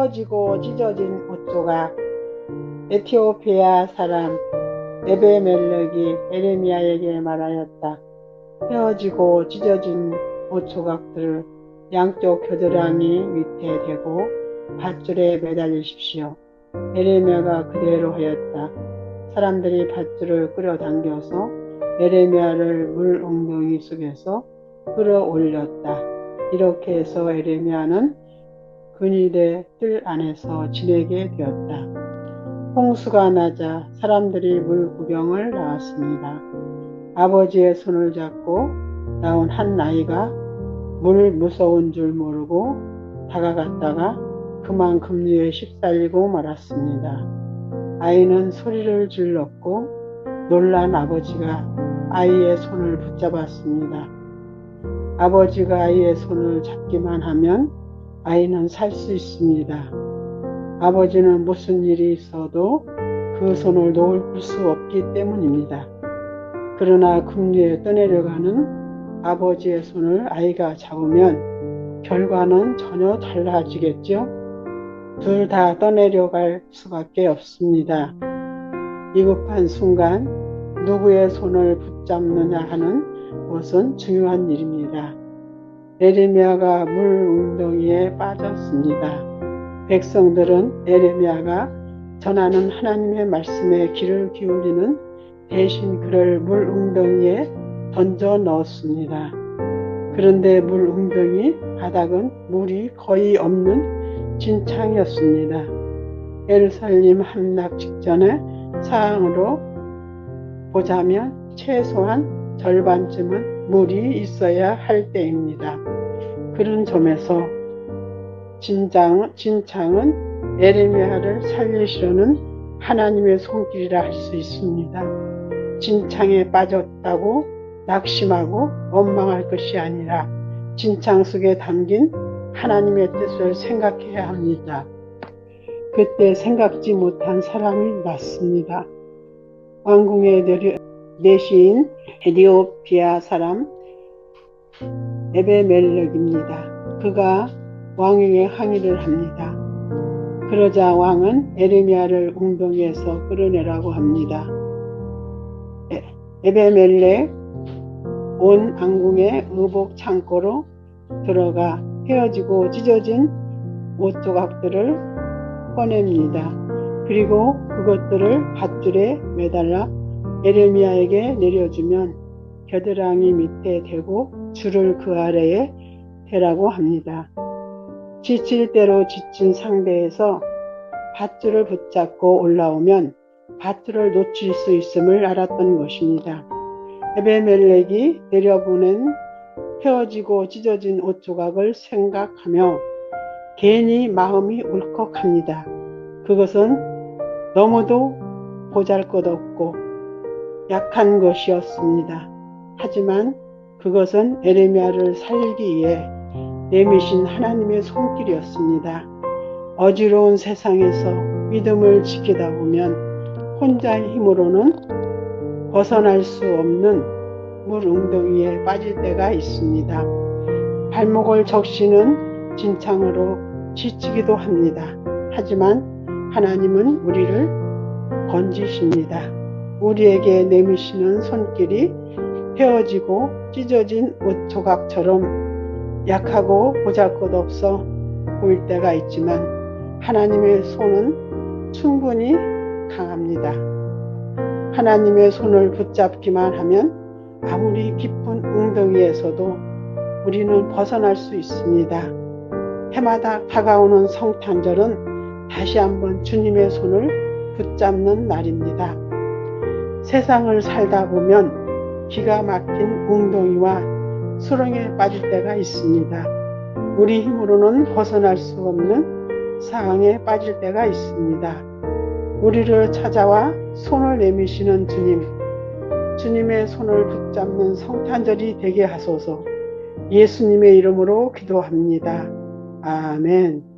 헤어지고 찢어진 옷조각. 에티오피아 사람 에베멜렉이 에레미야에게 말하였다. 헤어지고 찢어진 옷조각들을 양쪽 겨드랑이 밑에 대고 밧줄에 매달리십시오. 에레미야가 그대로 하였다. 사람들이 밧줄을 끌어당겨서 에레미야를 물 웅덩이 속에서 끌어올렸다. 이렇게 해서 에레미야는 근위대 뜰 안에서 지내게 되었다. 홍수가 나자 사람들이 물 구경을 나왔습니다. 아버지의 손을 잡고 나온 한 아이가 물 무서운 줄 모르고 다가갔다가 그만 급류에 휩쓸리고 말았습니다. 아이는 소리를 질렀고 놀란 아버지가 아이의 손을 붙잡았습니다. 아버지가 아이의 손을 잡기만 하면 아이는 살 수 있습니다. 아버지는 무슨 일이 있어도 그 손을 놓을 수 없기 때문입니다. 그러나 급류에 떠내려가는 아버지의 손을 아이가 잡으면 결과는 전혀 달라지겠죠? 둘 다 떠내려갈 수밖에 없습니다. 위급한 순간 누구의 손을 붙잡느냐 하는 것은 중요한 일입니다. 에레미야가 물 웅덩이에 빠졌습니다. 백성들은 에레미야가 전하는 하나님의 말씀에 귀를 기울이는 대신 그를 물 웅덩이에 던져 넣었습니다. 그런데 물 웅덩이 바닥은 물이 거의 없는 진창이었습니다. 예루살렘 함락 직전의 상황으로 보자면 최소한 절반쯤은 물이 있어야 할 때입니다. 그런 점에서 진창은 에레미야를 살리시려는 하나님의 손길이라 할 수 있습니다. 진창에 빠졌다고 낙심하고 원망할 것이 아니라 진창 속에 담긴 하나님의 뜻을 생각해야 합니다. 그때 생각지 못한 사람이 났습니다. 왕궁에 내시인 에티오피아 사람 에베멜렉입니다. 그가 왕에게 항의를 합니다. 그러자 왕은 에레미야를 웅덩이에서 끌어내라고 합니다. 에베멜렉 온 왕궁의 의복 창고로 들어가 헤어지고 찢어진 옷 조각들을 꺼냅니다. 그리고 그것들을 밧줄에 매달아 에레미야에게 내려주면 겨드랑이 밑에 대고 줄을 그 아래에 대라고 합니다. 지칠 대로 지친 상대에서 밧줄을 붙잡고 올라오면 밧줄을 놓칠 수 있음을 알았던 것입니다. 에베멜렉이 내려보낸 헤어지고 찢어진 옷 조각을 생각하며 괜히 마음이 울컥합니다. 그것은 너무도 보잘것없고 약한 것이었습니다. 하지만 그것은 에레미야를 살리기 위해 내미신 하나님의 손길이었습니다. 어지러운 세상에서 믿음을 지키다 보면 혼자의 힘으로는 벗어날 수 없는 물 웅덩이에 빠질 때가 있습니다. 발목을 적시는 진창으로 지치기도 합니다. 하지만 하나님은 우리를 건지십니다. 우리에게 내미시는 손길이 헤어지고 찢어진 옷 조각처럼 약하고 보잘것없어 보일 때가 있지만 하나님의 손은 충분히 강합니다. 하나님의 손을 붙잡기만 하면 아무리 깊은 웅덩이에서도 우리는 벗어날 수 있습니다. 해마다 다가오는 성탄절은 다시 한번 주님의 손을 붙잡는 날입니다. 세상을 살다 보면 기가 막힌 웅덩이와 수렁에 빠질 때가 있습니다. 우리 힘으로는 벗어날 수 없는 상황에 빠질 때가 있습니다. 우리를 찾아와 손을 내미시는 주님의 손을 붙잡는 성탄절이 되게 하소서. 예수님의 이름으로 기도합니다. 아멘.